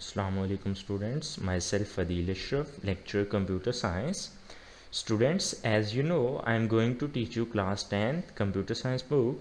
Assalamualaikum students, myself Adil Ashraf, lecturer computer science. Students, as you know, I am going to teach you class 10th computer science book.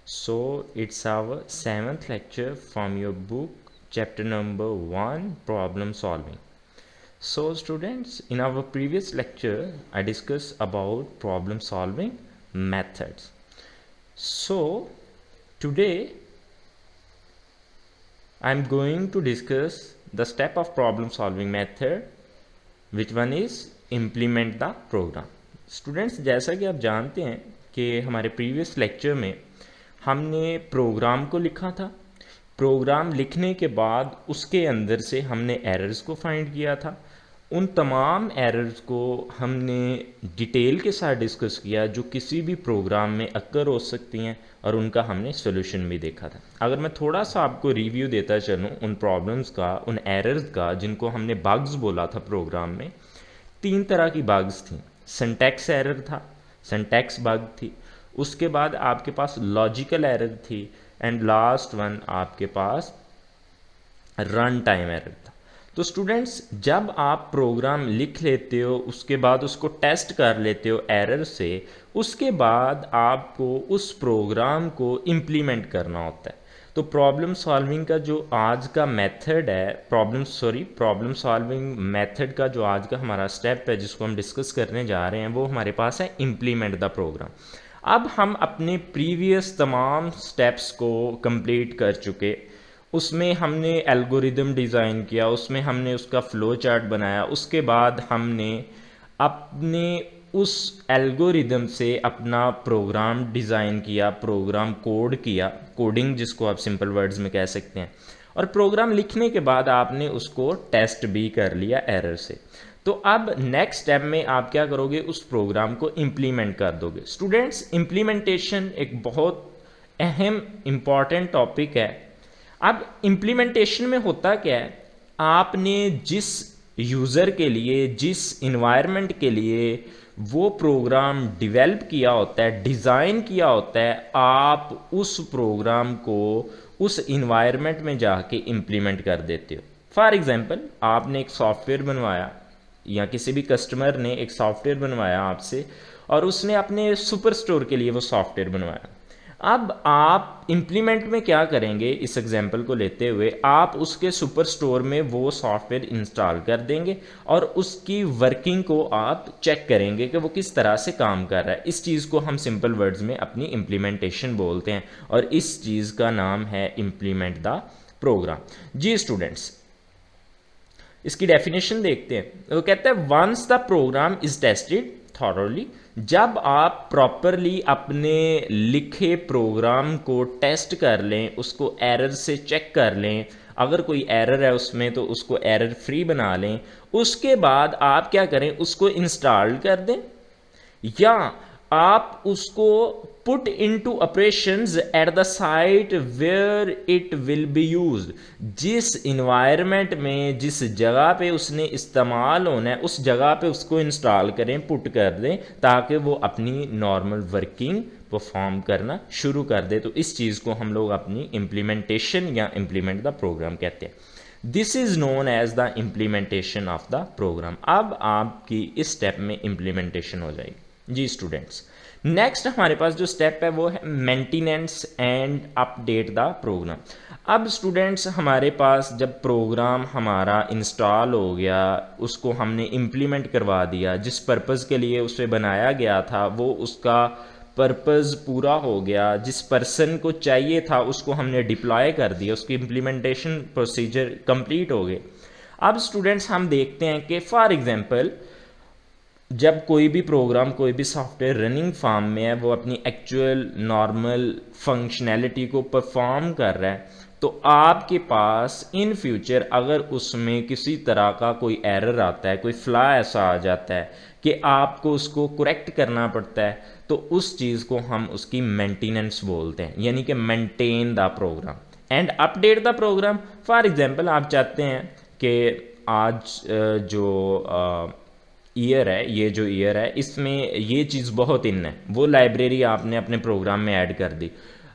So it's our 7th lecture from your book, chapter number 1, problem solving. So students, in our previous lecture, I discussed about problem solving methods. So today I am going to discuss the step of problem solving method, which one is implement the program. Students, जैसा कि आप जानते हैं कि हमारे previous lecture में हमने programme को लिखा था। प्रोग्राम लिखने के बाद उसके अंदर से हमने एरर्स को फाइंड किया था। उन तमाम एरर्स को हमने डिटेल के साथ डिस्कस किया जो किसी भी प्रोग्राम में अक्कर हो सकती हैं, और उनका हमने सोल्यूशन भी देखा था। अगर मैं थोड़ा सा आपको रिव्यू देता चलूँ उन प्रॉब्लम्स का, उन एरर्स का, जिनको हमने बग्स बोला था प्रोग्राम में, 3 तरह की बग्स थी। सिंटैक्स एरर था, सिंटैक्स बग थी, उसके बाद आपके पास लॉजिकल एरर थी, एंड लास्ट वन आपके पास रन टाइम एरर था। तो स्टूडेंट्स, जब आप प्रोग्राम लिख लेते हो, उसके बाद उसको टेस्ट कर लेते हो एरर से, उसके बाद आपको उस प्रोग्राम को इम्प्लीमेंट करना होता है। तो प्रॉब्लम सॉल्विंग का जो आज का मेथड है, प्रॉब्लम सॉल्विंग मेथड का जो आज का हमारा स्टेप है जिसको हम डिस्कस करने जा रहे हैं, वो हमारे पास है इम्प्लीमेंट द प्रोग्राम। अब हम अपने प्रीवियस तमाम स्टेप्स को कंप्लीट कर चुके। उसमें हमने एल्गोरिदम डिज़ाइन किया, उसमें हमने उसका फ़्लो चार्ट बनाया, उसके बाद हमने अपने उस एल्गोरिदम से अपना प्रोग्राम डिज़ाइन किया, प्रोग्राम कोड किया, कोडिंग जिसको आप सिंपल वर्ड्स में कह सकते हैं, और प्रोग्राम लिखने के बाद आपने उसको टेस्ट भी कर लिया एरर से। तो अब नेक्स्ट स्टेप में आप क्या करोगे, उस प्रोग्राम को इम्प्लीमेंट कर दोगे। स्टूडेंट्स, इम्प्लीमेंटेशन एक बहुत अहम इम्पॉर्टेंट टॉपिक है। अब इम्प्लीमेंटेशन में होता क्या है, आपने जिस यूज़र के लिए, जिस इन्वायरमेंट के लिए वो प्रोग्राम डेवलप किया होता है, डिज़ाइन किया होता है, आप उस प्रोग्राम को उस इन्वायरमेंट में जाके इम्प्लीमेंट कर देते हो। फॉर एग्ज़ाम्पल, आपने एक सॉफ्टवेयर बनवाया, या किसी भी कस्टमर ने एक सॉफ्टवेयर बनवाया आपसे, और उसने अपने सुपर स्टोर के लिए वो सॉफ्टवेयर बनवाया। अब आप इम्प्लीमेंट में क्या करेंगे, इस एग्जांपल को लेते हुए, आप उसके सुपर स्टोर में वो सॉफ्टवेयर इंस्टॉल कर देंगे और उसकी वर्किंग को आप चेक करेंगे कि वो किस तरह से काम कर रहा है। इस चीज़ को हम सिंपल वर्ड्स में अपनी इम्प्लीमेंटेशन बोलते हैं, और इस चीज़ का नाम है इम्प्लीमेंट द प्रोग्राम। जी स्टूडेंट्स, इसकी डेफिनेशन देखते हैं। वो कहते हैं once the program is tested thoroughly, जब आप प्रॉपरली अपने लिखे प्रोग्राम को टेस्ट कर लें, उसको एरर से चेक कर लें, अगर कोई एरर है उसमें तो उसको एरर फ्री बना लें, उसके बाद आप क्या करें, उसको इंस्टॉल कर दें, या आप उसको put into operations at the site where it will be used. जिस इन्वायरमेंट में, जिस जगह पे उसने इस्तेमाल होना है, उस जगह पे उसको इंस्टॉल करें, पुट कर दें, ताकि वो अपनी नॉर्मल वर्किंग परफॉर्म करना शुरू कर दे। तो इस चीज़ को हम लोग अपनी इम्प्लीमेंटेशन या इम्प्लीमेंट द प्रोग्राम कहते हैं। This is known as the implementation of the program. अब आपकी इस स्टेप में इम्प्लीमेंटेशन हो जाएगी। जी स्टूडेंट्स, नेक्स्ट हमारे पास जो स्टेप है वो है maintenance and update the program. अब स्टूडेंट्स, हमारे पास जब प्रोग्राम हमारा इंस्टॉल हो गया, उसको हमने इम्प्लीमेंट करवा दिया, जिस पर्पज़ के लिए उसे बनाया गया था वो उसका पर्पज़ पूरा हो गया, जिस पर्सन को चाहिए था उसको हमने डिप्लॉय कर दिया, उसकी इम्प्लीमेंटेशन प्रोसीजर कंप्लीट हो गए। अब स्टूडेंट्स, हम देखते हैं कि फॉर एग्जांपल, जब कोई भी प्रोग्राम, कोई भी सॉफ्टवेयर रनिंग फॉर्म में है, वो अपनी एक्चुअल नॉर्मल फंक्शनैलिटी को परफॉर्म कर रहा है, तो आपके पास इन फ्यूचर अगर उसमें किसी तरह का कोई एरर आता है, कोई फ्लॉ ऐसा आ जाता है कि आपको उसको करेक्ट करना पड़ता है, तो उस चीज़ को हम उसकी मेंटेनेंस बोलते हैं, यानी कि maintain the program and update the program. For example, आप चाहते हैं कि आज जो ईयर है, ये जो ईयर है, इसमें ये चीज़ बहुत इन है, वो लाइब्रेरी आपने अपने प्रोग्राम में ऐड कर दी।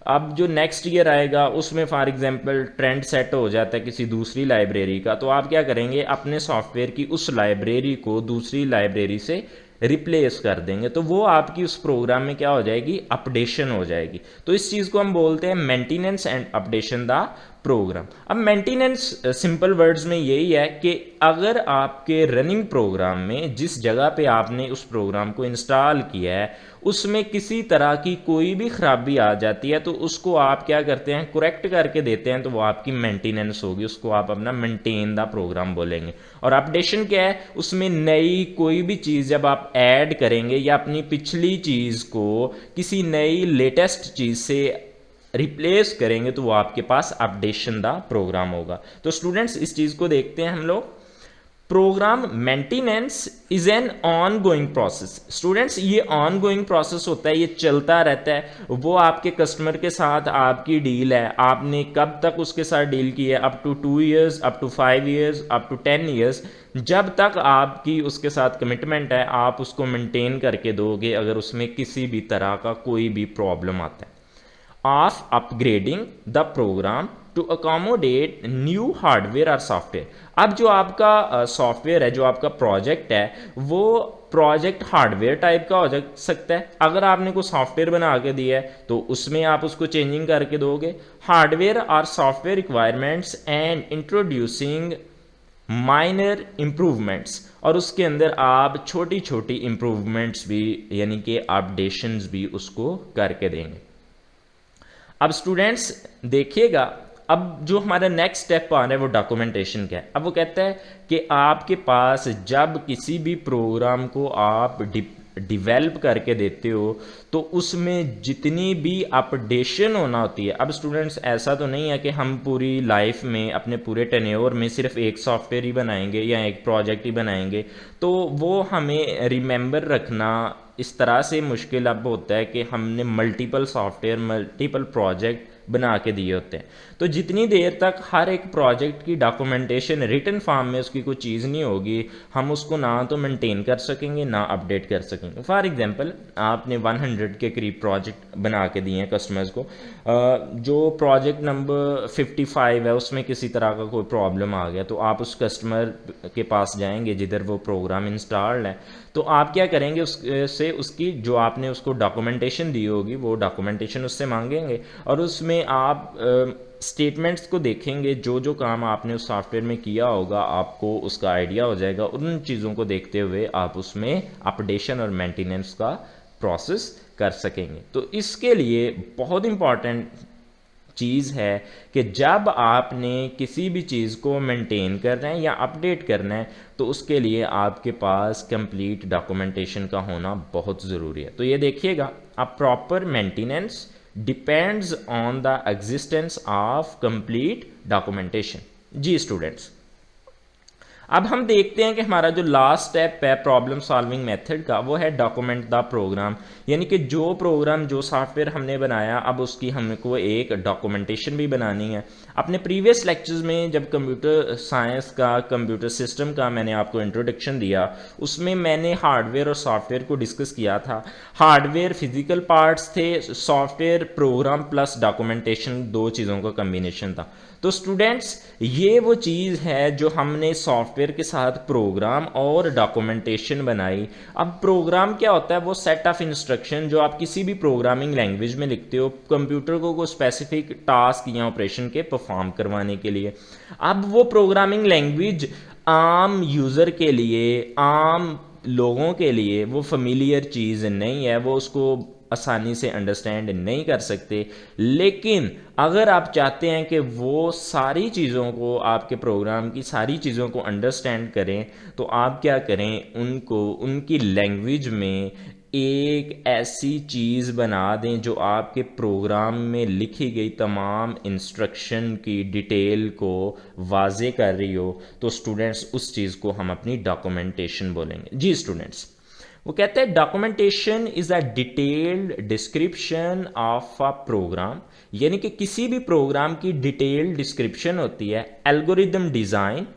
अब जो नेक्स्ट ईयर आएगा उसमें फॉर एग्जांपल ट्रेंड सेट हो जाता है किसी दूसरी लाइब्रेरी का, तो आप क्या करेंगे, अपने सॉफ्टवेयर की उस लाइब्रेरी को दूसरी लाइब्रेरी से रिप्लेस कर देंगे, तो वो आपकी उस प्रोग्राम में क्या हो जाएगी, अपडेशन हो जाएगी। तो इस चीज़ को हम बोलते हैं maintenance and updation the program. अब मेंटेनेंस सिंपल वर्ड्स में यही है कि अगर आपके रनिंग प्रोग्राम में जिस जगह पे आपने उस प्रोग्राम को इंस्टॉल किया है उसमें किसी तरह की कोई भी खराबी आ जाती है, तो उसको आप क्या करते हैं, करेक्ट करके देते हैं, तो वो आपकी मेंटेनेंस होगी, उसको आप अपना मेंटेन द प्रोग्राम बोलेंगे। और अपडेशन क्या है, उसमें नई कोई भी चीज़ जब आप ऐड करेंगे या अपनी पिछली चीज़ को किसी नई लेटेस्ट चीज़ से रिप्लेस करेंगे, तो वो आपके पास अपडेशन द प्रोग्राम होगा। तो स्टूडेंट्स इस चीज़ को देखते हैं हम लोग। Program maintenance is an on going process. Students ये ऑन गोइंग प्रोसेस होता है, ये चलता रहता है। वो आपके कस्टमर के साथ आपकी डील है, आपने कब तक उसके साथ डील की है, up to 2 years, up to 5 years, up to 10 years. जब तक आपकी उसके साथ कमिटमेंट है आप उसको मेंटेन करके दोगे, अगर उसमें किसी भी तरह का कोई भी प्रॉब्लम आता है। Of upgrading the program to accommodate new hardware और सॉफ्टवेयर। अब जो आपका सॉफ्टवेयर है, जो आपका प्रोजेक्ट है, वो प्रोजेक्ट हार्डवेयर टाइप का हो सकता है। अगर आपने कोई सॉफ्टवेयर बना के दिया है तो उसमें आप उसको चेंजिंग करके दोगे। हार्डवेयर और software requirements and introducing minor improvements, और उसके अंदर आप छोटी छोटी इम्प्रूवमेंट्स भी यानी कि अपडेशंस भी उसको करके देंगे। अब स्टूडेंट्स देखिएगा, अब जो हमारा नेक्स्ट स्टेप आ रहा है वो डॉक्यूमेंटेशन का है। अब वो कहता है कि आपके पास जब किसी भी प्रोग्राम को आप डिवेल्प करके देते हो तो उसमें जितनी भी अपडेशन होना होती है। अब स्टूडेंट्स ऐसा तो नहीं है कि हम पूरी लाइफ में अपने पूरे टेन्योर में सिर्फ एक सॉफ्टवेयर ही बनाएंगे या एक प्रोजेक्ट ही बनाएंगे, तो वो हमें रिमेंबर रखना इस तरह से मुश्किल अब होता है कि हमने मल्टीपल सॉफ्टवेयर मल्टीपल प्रोजेक्ट बना के दिए होते हैं। तो जितनी देर तक हर एक प्रोजेक्ट की डॉक्यूमेंटेशन रिटन फॉर्म में उसकी कोई चीज़ नहीं होगी, हम उसको ना तो मेंटेन कर सकेंगे ना अपडेट कर सकेंगे। फॉर एग्जांपल आपने 100 के करीब प्रोजेक्ट बना के दिए हैं कस्टमर्स को, जो प्रोजेक्ट नंबर 55 है उसमें किसी तरह का कोई प्रॉब्लम आ गया, तो आप उस कस्टमर के पास जाएंगे जिधर वो प्रोग्राम इंस्टॉल्ड है, तो आप क्या करेंगे, उससे उसकी जो आपने उसको डॉक्यूमेंटेशन दी होगी वो डॉक्यूमेंटेशन उससे मांगेंगे, और उसमें आप स्टेटमेंट्स को देखेंगे, जो जो काम आपने उस सॉफ्टवेयर में किया होगा आपको उसका आइडिया हो जाएगा। उन चीज़ों को देखते हुए आप उसमें अपडेशन और मेंटेनेंस का प्रोसेस कर सकेंगे। तो इसके लिए बहुत इंपॉर्टेंट चीज़ है कि जब आपने किसी भी चीज़ को मेंटेन करना है या अपडेट करना है तो उसके लिए आपके पास कंप्लीट डॉक्यूमेंटेशन का होना बहुत ज़रूरी है। तो ये देखिएगा, a proper maintenance depends on the existence of complete documentation. जी स्टूडेंट्स, अब हम देखते हैं कि हमारा जो लास्ट स्टेप है प्रॉब्लम सॉल्विंग मेथड का, वो है डॉक्यूमेंट द प्रोग्राम। यानी कि जो प्रोग्राम जो सॉफ्टवेयर हमने बनाया अब उसकी हमको एक डॉक्यूमेंटेशन भी बनानी है। अपने प्रीवियस लेक्चर्स में जब कंप्यूटर साइंस का कंप्यूटर सिस्टम का मैंने आपको इंट्रोडक्शन दिया, उसमें मैंने हार्डवेयर और सॉफ्टवेयर को डिस्कस किया था। हार्डवेयर फिजिकल पार्ट्स थे, सॉफ्टवेयर प्रोग्राम प्लस डॉक्यूमेंटेशन, दो चीज़ों का कम्बिनेशन था। तो स्टूडेंट्स ये वो चीज़ है जो हमने सॉफ्टवेयर के साथ प्रोग्राम और डॉक्यूमेंटेशन बनाई। अब प्रोग्राम क्या होता है, वो सेट ऑफ इंस्ट्रक्शन जो आप किसी भी प्रोग्रामिंग लैंग्वेज में लिखते हो कंप्यूटर को स्पेसिफिक टास्क या ऑपरेशन के परफॉर्म करवाने के लिए। अब वो प्रोग्रामिंग लैंग्वेज आम यूज़र के लिए, आम लोगों के लिए वो फेमिलियर चीज़ नहीं है, वो उसको आसानी से अंडरस्टैंड नहीं कर सकते। लेकिन अगर आप चाहते हैं कि वो सारी चीज़ों को, आपके प्रोग्राम की सारी चीज़ों को अंडरस्टैंड करें, तो आप क्या करें, उनको उनकी लैंग्वेज में एक ऐसी चीज़ बना दें जो आपके प्रोग्राम में लिखी गई तमाम इंस्ट्रक्शन की डिटेल को वाज़े कर रही हो। तो स्टूडेंट्स उस चीज़ को हम अपनी डॉक्यूमेंटेशन बोलेंगे। जी स्टूडेंट्स, वो कहते हैं documentation is a detailed description of a program, यानी कि किसी भी प्रोग्राम की डिटेल्ड डिस्क्रिप्शन होती है। एल्गोरिदम डिज़ाइन,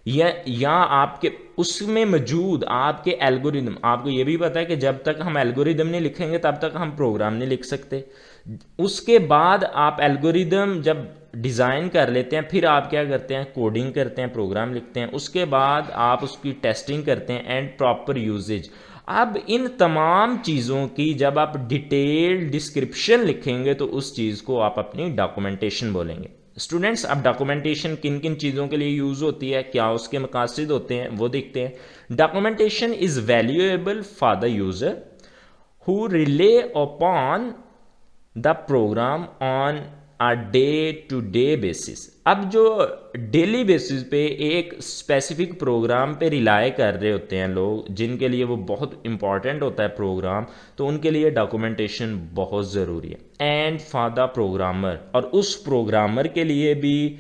या आपके उसमें मौजूद आपके एल्गोरिदम, आपको ये भी पता है कि जब तक हम एल्गोरिदम नहीं लिखेंगे तब तक हम प्रोग्राम नहीं लिख सकते। उसके बाद आप एल्गोरिदम जब डिज़ाइन कर लेते हैं, फिर आप क्या करते हैं, कोडिंग करते हैं, प्रोग्राम लिखते हैं, उसके बाद आप उसकी टेस्टिंग करते हैं एंड प्रॉपर यूजेज। अब इन तमाम चीज़ों की जब आप डिटेल डिस्क्रिप्शन लिखेंगे तो उस चीज़ को आप अपनी डॉक्यूमेंटेशन बोलेंगे। स्टूडेंट्स, अब डॉक्यूमेंटेशन किन किन चीज़ों के लिए यूज़ होती है, क्या उसके मकासद होते हैं, वो देखते हैं। Documentation is valuable for the user who rely upon the program on a day to day basis. अब जो डेली बेसिस पे एक स्पेसिफिक प्रोग्राम पे रिलाय कर रहे होते हैं लोग, जिनके लिए वो बहुत इंपॉर्टेंट होता है प्रोग्राम, तो उनके लिए डॉक्यूमेंटेशन बहुत ज़रूरी है। एंड फॉर द प्रोग्रामर, और उस प्रोग्रामर के लिए भी,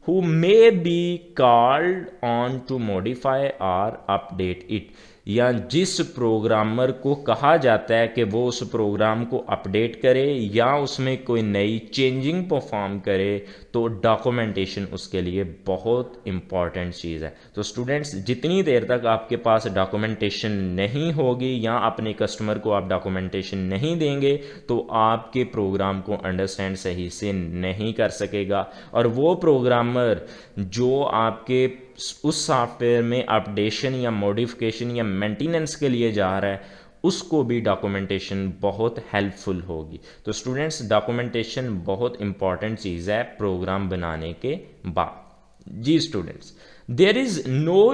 who may be called on to modify or update it, या जिस प्रोग्रामर को कहा जाता है कि वो उस प्रोग्राम को अपडेट करे या उसमें कोई नई चेंजिंग परफॉर्म करे, तो डॉक्यूमेंटेशन उसके लिए बहुत इंपॉर्टेंट चीज़ है। तो स्टूडेंट्स, जितनी देर तक आपके पास डॉक्यूमेंटेशन नहीं होगी या अपने कस्टमर को आप डॉक्यूमेंटेशन नहीं देंगे तो आपके प्रोग्राम को अंडरस्टैंड सही से नहीं कर सकेगा, और वो प्रोग्रामर जो आपके उस सॉफ्टवेयर में अपडेशन या मॉडिफिकेशन या मेंटेनेंस के लिए जा रहा है, उसको भी डॉक्यूमेंटेशन बहुत हेल्पफुल होगी। तो स्टूडेंट्स, डॉक्यूमेंटेशन बहुत इंपॉर्टेंट चीज़ है प्रोग्राम बनाने के बाद। जी students, there is no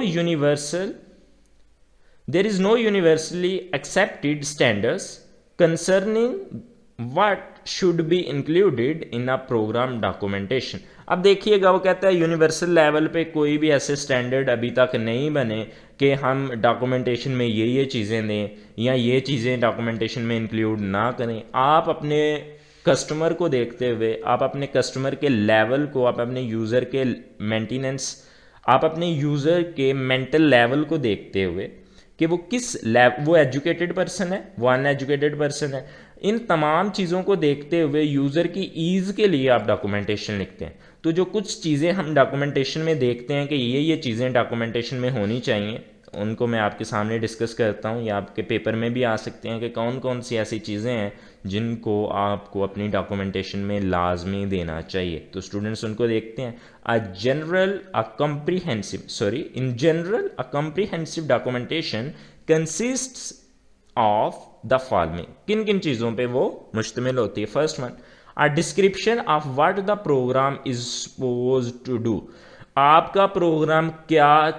universally accepted standards concerning what should be included in a program documentation. अब देखिएगा, वो कहता है यूनिवर्सल लेवल पे कोई भी ऐसे स्टैंडर्ड अभी तक नहीं बने कि हम डॉक्यूमेंटेशन में ये चीज़ें दें या ये चीज़ें डॉक्यूमेंटेशन में इंक्लूड ना करें। आप अपने कस्टमर को देखते हुए, आप अपने कस्टमर के लेवल को, आप अपने यूज़र के मेंटेनेंस, आप अपने यूज़र के मेंटल लेवल को देखते हुए कि वो किस वो एजुकेटेड पर्सन है, वो अनएजुकेटेड पर्सन है, इन तमाम चीज़ों को देखते हुए यूज़र की ईज़ के लिए आप डॉक्यूमेंटेशन लिखते हैं। तो जो कुछ चीज़ें हम डॉक्यूमेंटेशन में देखते हैं कि ये चीज़ें डॉक्यूमेंटेशन में होनी चाहिए, उनको मैं आपके सामने डिस्कस करता हूँ, या आपके पेपर में भी आ सकते हैं कि कौन कौन सी ऐसी चीज़ें हैं जिनको आपको अपनी डॉक्यूमेंटेशन में लाजमी देना चाहिए। तो स्टूडेंट्स उनको देखते हैं। In general a comprehensive documentation consists of the following. किन किन चीज़ों पे वो मुश्तमिल होती है? First one, a description of what the program is suppose to do. आपका प्रोग्राम क्या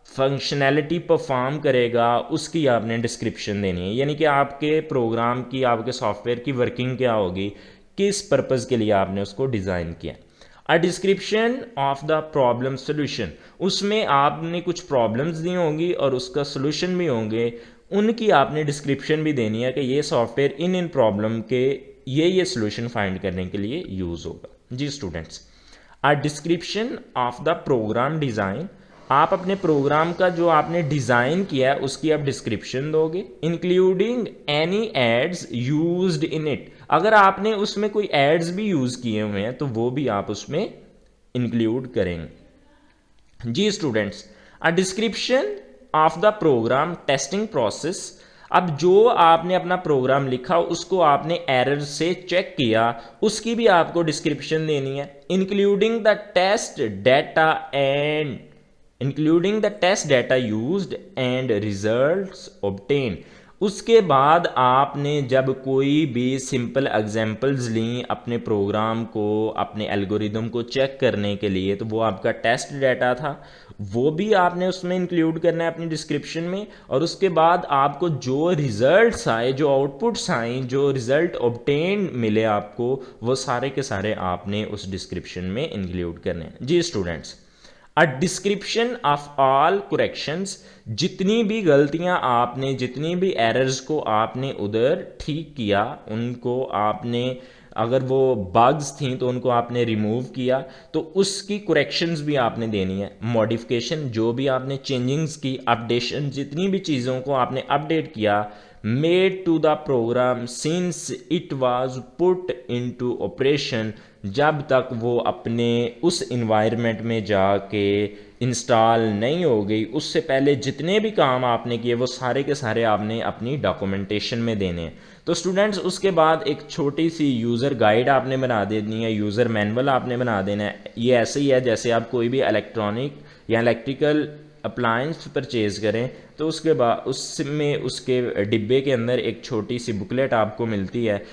फंक्शनैलिटी परफॉर्म करेगा, उसकी आपने डिस्क्रिप्शन देनी है। यानी कि आपके प्रोग्राम की, आपके सॉफ्टवेयर की वर्किंग क्या होगी, किस पर्पज़ के लिए आपने उसको डिज़ाइन किया। अ description of the problem solution, उसमें आपने कुछ प्रॉब्लम्स दी होंगी और उसका सोल्यूशन भी होंगे, उनकी आपने डिस्क्रिप्शन भी देनी है कि ये सॉफ्टवेयर इन प्रॉब्लम के ये सोल्यूशन फाइंड करने के लिए यूज़ होगा। जी students, a description of the program design, आप अपने प्रोग्राम का जो आपने डिज़ाइन किया है उसकी आप डिस्क्रिप्शन दोगे, including any aids used in it. अगर आपने उसमें कोई एड्स भी यूज़ किए हुए हैं तो वो भी आप उसमें इंक्लूड करेंगे। जी students, a description of the program testing process, अब जो आपने अपना प्रोग्राम लिखा उसको आपने एरर से चेक किया, उसकी भी आपको डिस्क्रिप्शन देनी है, including the test data used and results obtain. उसके बाद आपने जब कोई भी सिंपल एग्जांपल्स ली अपने प्रोग्राम को, अपने एल्गोरिदम को चेक करने के लिए, तो वो आपका टेस्ट डाटा था, वो भी आपने उसमें इंक्लूड करना है अपनी डिस्क्रिप्शन में। और उसके बाद आपको जो रिजल्ट्स आए, जो आउटपुट्स आए, जो रिजल्ट ऑब्टेन मिले आपको, वो सारे के सारे आपने उस डिस्क्रिप्शन में इंक्लूड करने हैं। जी students, a description of all corrections, जितनी भी गलतियां आपने, जितनी भी एरर्स को आपने उधर ठीक किया, उनको आपने, अगर वो बग्स थी तो उनको आपने रिमूव किया, तो उसकी करेक्शंस भी आपने देनी है। मॉडिफिकेशन, जो भी आपने चेंजिंग्स की, अपडेशन, जितनी भी चीज़ों को आपने अपडेट किया, made to the program since it was put into operation, जब तक वो अपने उस इन्वायरमेंट में जाके इंस्टॉल नहीं हो गई, उससे पहले जितने भी काम आपने किए वो सारे के सारे आपने अपनी डॉक्यूमेंटेशन में देने हैं। तो स्टूडेंट्स उसके बाद एक छोटी सी यूज़र गाइड आपने बना देनी है, यूज़र मैनुअल आपने बना देना है। ये ऐसे ही है जैसे आप कोई भी इलेक्ट्रॉनिक या इलेक्ट्रिकल अप्लायंस परचेज करें तो उसके बाद उसमें उसके डिब्बे के अंदर एक छोटी सी बुकलेट आपको मिलती है।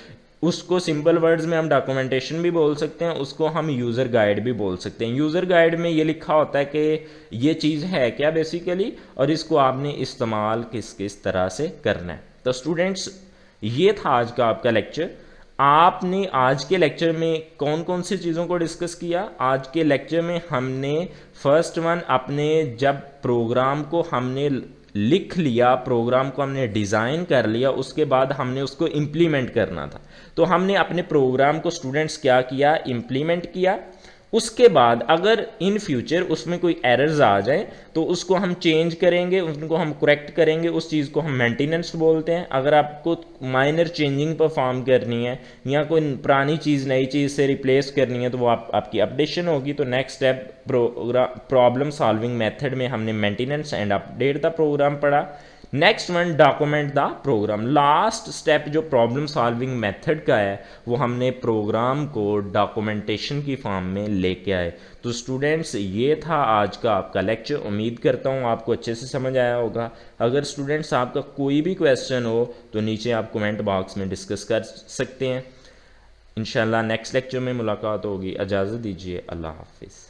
उसको सिंपल वर्ड्स में हम डॉक्यूमेंटेशन भी बोल सकते हैं, उसको हम यूज़र गाइड भी बोल सकते हैं। यूज़र गाइड में ये लिखा होता है कि ये चीज़ है क्या बेसिकली, और इसको आपने इस्तेमाल किस किस तरह से करना है। तो स्टूडेंट्स ये था आज का आपका लेक्चर। आपने आज के लेक्चर में कौन कौन सी चीज़ों को डिस्कस किया? आज के लेक्चर में हमने फर्स्ट वन अपने जब प्रोग्राम को हमने लिख लिया, प्रोग्राम को हमने डिज़ाइन कर लिया, उसके बाद हमने उसको इम्प्लीमेंट करना था। तो हमने अपने प्रोग्राम को स्टूडेंट्स क्या किया, इम्प्लीमेंट किया। उसके बाद अगर इन फ्यूचर उसमें कोई एरर्स आ जाए तो उसको हम चेंज करेंगे, उनको हम करेक्ट करेंगे, उस चीज़ को हम मेंटेनेंस बोलते हैं। अगर आपको माइनर चेंजिंग परफॉर्म करनी है या कोई पुरानी चीज़ नई चीज़ से रिप्लेस करनी है तो वो आपकी अपडेशन होगी। तो next step problem solving method में हमने maintenance and update the program पढ़ा। Next one document the program. Last step जो प्रॉब्लम सॉल्विंग मेथड का है वो हमने प्रोग्राम को डॉक्यूमेंटेशन की फॉर्म में लेके आए। तो स्टूडेंट्स ये था आज का आपका लेक्चर। उम्मीद करता हूँ आपको अच्छे से समझ आया होगा। अगर स्टूडेंट्स आपका कोई भी क्वेश्चन हो तो नीचे आप कमेंट बॉक्स में डिस्कस कर सकते हैं। इंशाल्लाह नेक्स्ट लेक्चर में मुलाकात होगी। इजाज़त दीजिए, अल्लाह हाफिज़।